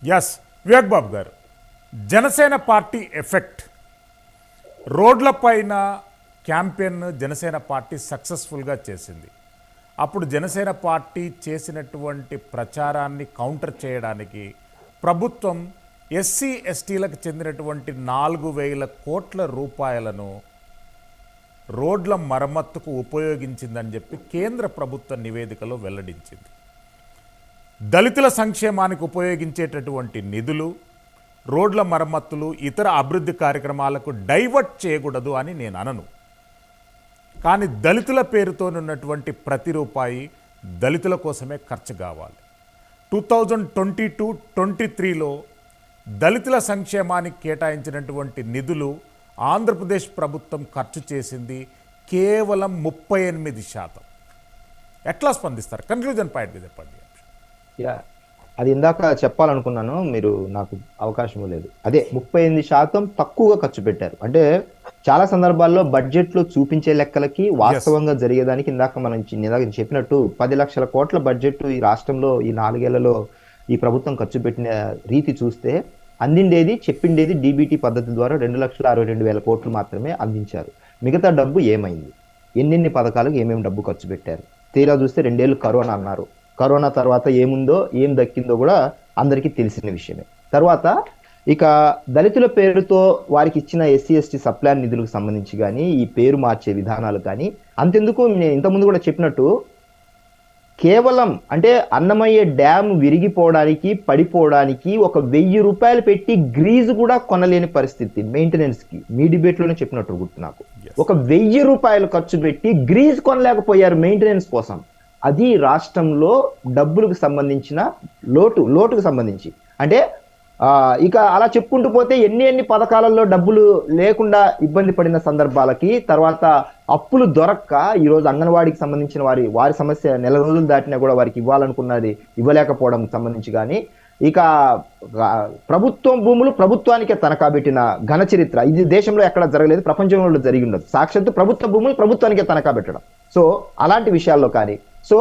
Yes Vivek బాబు గారు, Janasena party effect రోడ్లపైన campaign Janasena party సక్సెస్ఫుల్గా చేసింది. అప్పుడు జనసేన పార్టీ చేసినటువంటి ప్రచారాన్ని కౌంటర్ చేయడానికి ప్రభుత్వం ఎస్సీ ఎస్టీలకు చెందినటువంటి 4,000 కోట్ల రూపాయలను రోడ్ల మరమ్మతుకు ఉపయోగించిందని చెప్పి కేంద్ర ప్రభుత్వ నివేదికలో వెల్లడించింది. దళితుల సంక్షేమానికి ఉపయోగించేటటువంటి నిధులు రోడ్ల మరమ్మతులు ఇతర అభివృద్ధి కార్యక్రమాలకు డైవర్ట్ చేయకూడదు అని నేను అనను. కానీ దళితుల పేరుతోనున్నటువంటి ప్రతి రూపాయి దళితుల కోసమే ఖర్చు కావాలి. 2022-23లో దళితుల సంక్షేమానికి కేటాయించినటువంటి నిధులు ఆంధ్రప్రదేశ్ ప్రభుత్వం ఖర్చు చేసింది కేవలం 38%. ఎట్లా స్పందిస్తారు? కన్క్లూజన్ పాయింట్ మీద చెప్పండి. అది ఇందాక చెప్పాలనుకున్నాను, మీరు నాకు అవకాశం లేదు. అదే 38% తక్కువగా ఖర్చు పెట్టారు. అంటే చాలా సందర్భాల్లో బడ్జెట్ లో చూపించే లెక్కలకి వాస్తవంగా జరిగేదానికి ఇందాక చెప్పినట్టు 10 లక్షల కోట్ల బడ్జెట్ ఈ రాష్ట్రంలో ఈ 4 ఏళ్లలో ఈ ప్రభుత్వం ఖర్చు పెట్టిన రీతి చూస్తే అందిండేది చెప్పిండేది డీబీటీ పద్ధతి ద్వారా 2,62,000 కోట్లు మాత్రమే అందించారు. మిగతా డబ్బు ఏమైంది? ఎన్నెన్ని పథకాలకు ఏమేమి డబ్బు ఖర్చు పెట్టారు? తీరా చూస్తే 2 ఏళ్ళు కరోనా అన్నారు. కరోనా తర్వాత ఏముందో ఏం దక్కిందో కూడా అందరికీ తెలిసిన విషయమే. తర్వాత ఇక దళితుల పేరుతో వారికి ఇచ్చిన ఎస్సీ ఎస్టీ సప్లాన్ నిధులకు సంబంధించి కానీ ఈ పేరు మార్చే విధానాలు కానీ అంతెందుకు, నేను ఇంతకుముందు కూడా చెప్పినట్టు కేవలం అంటే అన్నమయ్య డ్యామ్ విరిగిపోవడానికి పడిపోవడానికి 1,000 రూపాయలు పెట్టి గ్రీజు కూడా కొనలేని పరిస్థితి మెయింటెనెన్స్ కి. మీ డిబేట్ లోనే చెప్పినట్టు గుర్తు నాకు. 1,000 రూపాయలు ఖర్చు పెట్టి గ్రీజ్ కొనలేకపోయారు మెయింటెనెన్స్ కోసం. అది రాష్ట్రంలో డబ్బులకు సంబంధించిన లోటుకు సంబంధించి. అంటే ఇక అలా చెప్పుకుంటూ పోతే ఎన్ని పథకాలలో డబ్బులు లేకుండా ఇబ్బంది పడిన సందర్భాలకి, తర్వాత అప్పులు దొరక్క ఈరోజు అంగన్వాడికి సంబంధించిన వారి సమస్య నెల రోజులు దాటినా కూడా వారికి ఇవ్వాలనుకున్నది ఇవ్వలేకపోవడం సంబంధించి కానీ, ఇక ప్రభుత్వం భూములు ప్రభుత్వానికే తనఖా పెట్టిన ఘన చరిత్ర ఇది దేశంలో ఎక్కడ జరగలేదు, ప్రపంచంలో జరిగి ఉండదు. సాక్షాత్తు ప్రభుత్వ భూములు ప్రభుత్వానికే తనఖా పెట్టడం. సో అలాంటి విషయాల్లో కానీ, సో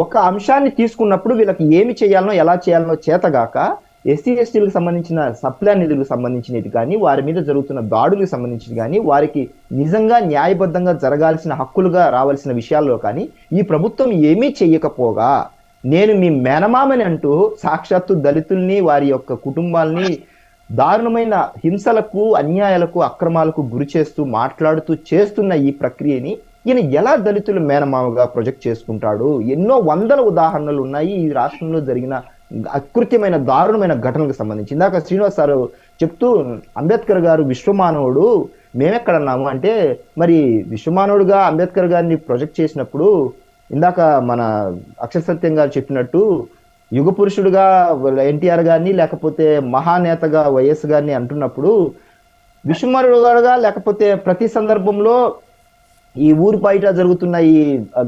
ఒక అంశాన్ని తీసుకున్నప్పుడు వీళ్ళకి ఏమి చేయాలనో ఎలా చేయాలనో చేతగాక ఎస్సీ ఎస్టీలకు సంబంధించిన సప్లాన్ నిధులకు సంబంధించినది కానీ, వారి మీద జరుగుతున్న దాడులకు సంబంధించినది కానీ, వారికి నిజంగా న్యాయబద్ధంగా జరగాల్సిన హక్కులుగా రావాల్సిన విషయాల్లో కానీ ఈ ప్రభుత్వం ఏమీ చెయ్యకపోగా నేను మీ మేనమామని అంటూ సాక్షాత్తు దళితుల్ని వారి యొక్క కుటుంబాల్ని దారుణమైన హింసలకు, అన్యాయాలకు, అక్రమాలకు గురి చేస్తూ మాట్లాడుతూ చేస్తున్న ఈ ప్రక్రియని ఈయన ఎలా దళితుల మేనమామగా ప్రొజెక్ట్ చేసుకుంటాడు? ఎన్నో వందల ఉదాహరణలు ఉన్నాయి ఈ రాష్ట్రంలో జరిగిన అకృత్యమైన దారుణమైన ఘటనలకు సంబంధించి. ఇందాక శ్రీనివాస్ సార్ చెప్తూ అంబేద్కర్ గారు విశ్వమానవుడు మేమెక్కడన్నాము అంటే, మరి విశ్వమానవుడుగా అంబేద్కర్ గారిని ప్రొజెక్ట్ చేసినప్పుడు ఇందాక మన అక్షర సత్యం గారు చెప్పినట్టు యుగ పురుషుడుగా ఎన్టీఆర్ గారిని లేకపోతే మహానేతగా వైఎస్ గారిని అంటున్నప్పుడు విశ్వమానవుడుగా లేకపోతే ప్రతి సందర్భంలో ఈ ఊరు బయట జరుగుతున్న ఈ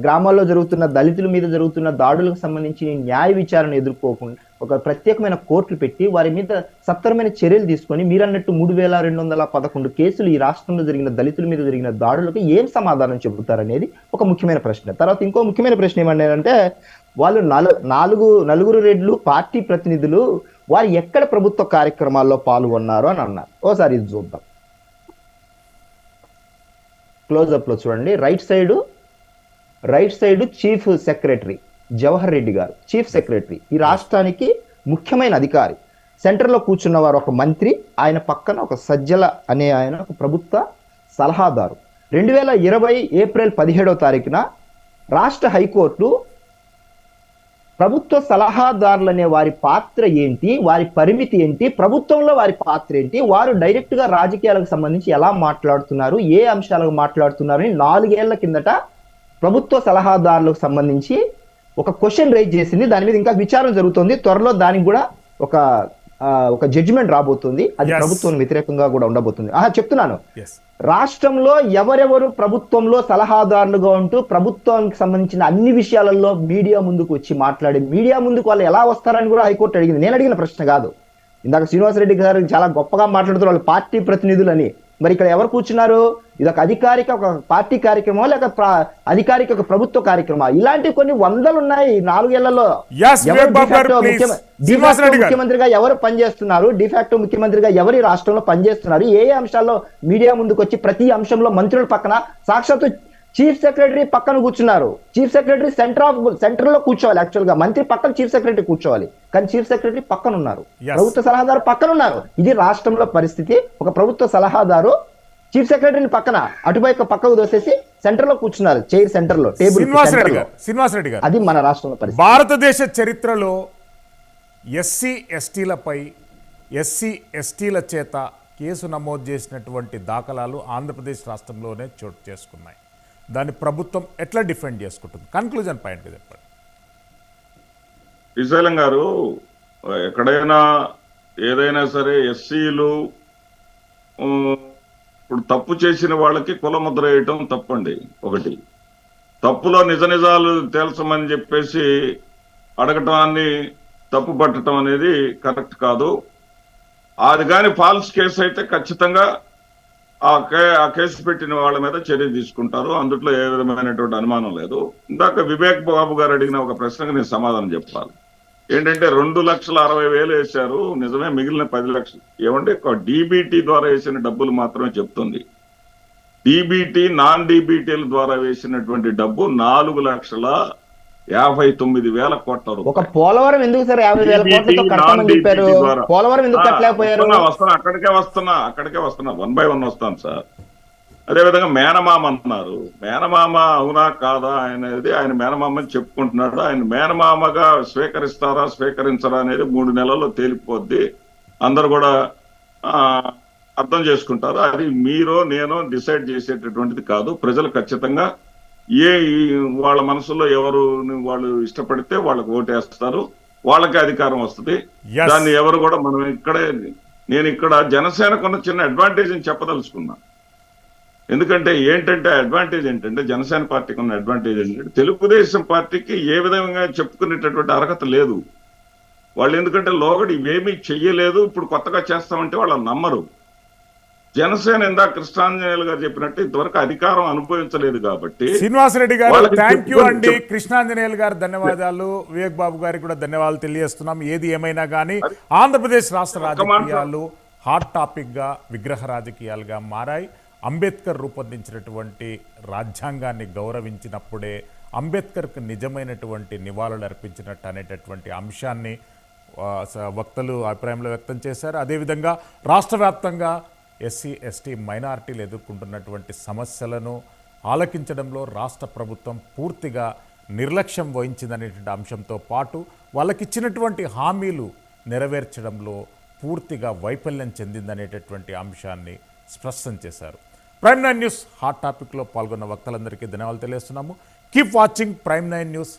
గ్రామాల్లో జరుగుతున్న దళితుల మీద జరుగుతున్న దాడులకు సంబంధించి న్యాయ విచారణ ఎదుర్కోకుండా ఒక ప్రత్యేకమైన కోర్టులు పెట్టి వారి మీద సత్వరమైన చర్యలు తీసుకొని మీరన్నట్టు 3,211 కేసులు ఈ రాష్ట్రంలో జరిగిన దళితుల మీద జరిగిన దాడులకు ఏం సమాధానం చెబుతారనేది ఒక ముఖ్యమైన ప్రశ్న. తర్వాత ఇంకో ముఖ్యమైన ప్రశ్న ఏమన్నారంటే, వాళ్ళు నలుగురు రెడ్లు పార్టీ ప్రతినిధులు వారు ఎక్కడ ప్రభుత్వ కార్యక్రమాల్లో పాల్గొన్నారు అని అన్నారు. ఓసారి ఇది చూద్దాం. క్లోజ్అప్ లో చూడండి. Right side chief secretary Jawahar Reddy గారు, చీఫ్ సెక్రటరీ, ఈ రాష్ట్రానికి ముఖ్యమైన అధికారి. సెంటర్ లో కూర్చున్న వారు ఒక మంత్రి, ఆయన పక్కన ఒక సజ్జల అనే ఆయన ఒక ప్రభుత్వ సలహాదారు. 2020 ఏప్రిల్ 17వ తారీఖున రాష్ట్ర హైకోర్టు ప్రభుత్వ సలహాదారులు అనే వారి పాత్ర ఏంటి, వారి పరిమితి ఏంటి, ప్రభుత్వంలో వారి పాత్ర ఏంటి, వారు డైరెక్ట్ గా రాజకీయాలకు సంబంధించి ఎలా మాట్లాడుతున్నారు, ఏ అంశాలకు మాట్లాడుతున్నారు అని 4 ఏళ్ల కిందట ప్రభుత్వ సలహాదారులకు సంబంధించి ఒక క్వశ్చన్ రైజ్ చేసింది. దాని మీద ఇంకా విచారణ జరుగుతుంది. త్వరలో దానికి కూడా ఒక జడ్జిమెంట్ రాబోతుంది. అది ప్రభుత్వం వ్యతిరేకంగా కూడా ఉండబోతుంది. చెప్తున్నాను, రాష్ట్రంలో ఎవరెవరు ప్రభుత్వంలో సలహాదారులుగా ఉంటూ ప్రభుత్వానికి సంబంధించిన అన్ని విషయాలలో మీడియా ముందుకు వచ్చి మాట్లాడి మీడియా ముందుకు వాళ్ళు ఎలా వస్తారని కూడా హైకోర్టు అడిగింది. నేను అడిగిన ప్రశ్న కాదు. ఇందాక శ్రీనివాసరెడ్డి గారు చాలా గొప్పగా మాట్లాడుతున్నారు వాళ్ళు పార్టీ ప్రతినిధులని. మరి ఇక్కడ ఎవరు కూర్చున్నారు? ఇది ఒక అధికారిక ఒక పార్టీ కార్యక్రమం లేక అధికారిక ఒక ప్రభుత్వ కార్యక్రమం, ఇలాంటి కొన్ని వందలు ఉన్నాయి ఈ 4 ఏళ్లలో. Yes, ఎవరు Vivek Babu గారు, please. శ్రీనివాస్ రెడ్డి గారు. ముఖ్యమంత్రిగా ఎవరు పనిచేస్తున్నారు, డిఫాక్టో ముఖ్యమంత్రిగా ఎవరి రాష్ట్రంలో పనిచేస్తున్నారు, ఏ అంశాల్లో మీడియా ముందుకు వచ్చి ప్రతి అంశంలో మంత్రుల పక్కన సాక్షాత్తు చీఫ్ సెక్రటరీ పక్కన కూర్చున్నారు. చీఫ్ సెక్రటరీ సెంటర్ లో కూర్చోవాలి, యాక్చువల్ గా మంత్రి పక్కన చీఫ్ సెక్రటరీ కూర్చోవాలి, కానీ చీఫ్ సెక్రటరీ పక్కన ఉన్నారు, Yes. ప్రభుత్వ సలహాదారు పక్కన ఉన్నారు. ఇది రాష్ట్రంలో పరిస్థితి. ఒక ప్రభుత్వ సలహాదారు చీఫ్ సెక్రటరీని పక్కన అటువైపు పక్కకు దోసేసి సెంటర్ లో కూర్చున్నారు, చైర్ సెంటర్ లో, టేబుల్ శ్రీనివాస్ రెడ్డి సెంటర్ లో. గారు, శ్రీనివాస్ రెడ్డి గారు, అది మన రాష్ట్రంలో పరిస్థితి. భారతదేశ చరిత్రలో ఎస్సీ ఎస్టీలపై ఎస్సీ ఎస్టీల చేత కేసు నమోదు చేసినటువంటి దాఖలాలు ఆంధ్రప్రదేశ్ రాష్ట్రంలోనే చోటు చేసుకున్నాయి. దాన్ని ప్రభుత్వం ఎట్లా డిఫెండ్ చేసుకుంటుంది? కన్క్లూజన్ పాయింట్ చెప్పండి. శ్రీశైలం గారు, ఎక్కడైనా ఏదైనా సరే ఎస్సీలు ఇప్పుడు తప్పు చేసిన వాళ్ళకి కులముద్ర వేయటం తప్పండి. ఒకటి, తప్పులో నిజ నిజాలు తేల్చమని చెప్పేసి అడగటాన్ని తప్పు పట్టడం అనేది కరెక్ట్ కాదు. అది కానీ ఫాల్స్ కేసు అయితే ఖచ్చితంగా ఆ కేసు పెట్టిన వాళ్ళ మీద చర్య తీసుకుంటారు. అందుట్లో ఏ విధమైనటువంటి అనుమానం లేదు. ఇందాక వివేక్ బాబు గారు అడిగిన ఒక ప్రశ్నకు నేను సమాధానం చెప్పాలి. ఏంటంటే 2,60,000 వేశారు, నిజమే, మిగిలిన 10 లక్షలు ఏమంటే డీబీటీ ద్వారా వేసిన డబ్బులు మాత్రమే చెప్తుంది. డీబీటీ నాన్ డీబీటీల ద్వారా వేసినటువంటి డబ్బు 4,59,000 కోట్ల ఒక రూపాయలు. పోలవరం ఎందుకు సార్ 50,000 కోట్లతో కడతామని చెప్పారు? పోలవరం ఎందుకు కట్టలేకపోయారు? అక్కడికే వస్తున్నా 1 by 1 వస్తాను సార్. అదేవిధంగా మేనమామ అన్నారు. మేనమామ అవునా కాదా అనేది ఆయన మేనమామని చెప్పుకుంటున్నాడు. ఆయన మేనమామగా స్వీకరిస్తారా స్వీకరించరా అనేది 3 నెలల్లో తేలిపోద్ది. అందరు కూడా అర్థం చేసుకుంటారు. అది మీరో నేనో డిసైడ్ చేసేటటువంటిది కాదు. ప్రజలు ఖచ్చితంగా వాళ్ళ మనసులో ఎవరు వాళ్ళు ఇష్టపడితే వాళ్ళకు ఓటేస్తారు, వాళ్ళకి అధికారం వస్తుంది. Yes. దాన్ని ఎవరు కూడా నేను ఇక్కడ జనసేనకు ఉన్న చిన్న అడ్వాంటేజ్ అని చెప్పదలుచుకున్నా. ఎందుకంటే అడ్వాంటేజ్ ఏంటంటే జనసేన పార్టీకి ఉన్న అడ్వాంటేజ్ ఏంటంటే తెలుగుదేశం పార్టీకి ఏ విధంగా చెప్పుకునేటటువంటి అర్హత లేదు. వాళ్ళు ఎందుకంటే లోగడి ఇవేమీ చెయ్యలేదు, ఇప్పుడు కొత్తగా చేస్తామంటే వాళ్ళు నమ్మరు. జనసేన ఇందాక కృష్ణాంజనేయులు గారు చెప్పినట్టు ఇంతవరకు అధికారం అనుభవించలేదు కాబట్టి. శ్రీనివాస్ రెడ్డి గారు, వాళ్ళకి థ్యాంక్ యూ అండి. చెప్పుకొని కృష్ణాంజనేయులు గారు ధన్యవాదాలు. వివేక్ బాబు గారికి కూడా ధన్యవాదాలు తెలియజేస్తున్నాం. ఏది ఏమైనా కానీ ఆంధ్రప్రదేశ్ రాష్ట్ర రాజకీయాలు హాట్ టాపిక్గా విగ్రహ రాజకీయాలుగా మారాయి. అంబేద్కర్ రూపొందించినటువంటి రాజ్యాంగాన్ని గౌరవించినప్పుడే అంబేద్కర్కు నిజమైనటువంటి నివాళులు అర్పించినట్టు అనేటటువంటి అంశాన్ని వక్తలు అభిప్రాయంలో వ్యక్తం చేశారు. అదేవిధంగా రాష్ట్ర వ్యాప్తంగా ఎస్సీ ఎస్టీ మైనారిటీలు ఎదుర్కొంటున్నటువంటి సమస్యలను ఆలకించడంలో రాష్ట్ర ప్రభుత్వం పూర్తిగా నిర్లక్ష్యం వహించిందనేటువంటి అంశంతో పాటు వాళ్ళకిచ్చినటువంటి హామీలు నెరవేర్చడంలో పూర్తిగా వైఫల్యం చెందిందనేటటువంటి అంశాన్ని స్పష్టం చేశారు. ప్రైమ్ 9 న్యూస్ హాట్ టాపిక్లో పాల్గొన్న వక్తలందరికీ ధన్యవాదాలు తెలియజేస్తున్నాము. Keep watching prime 9 news.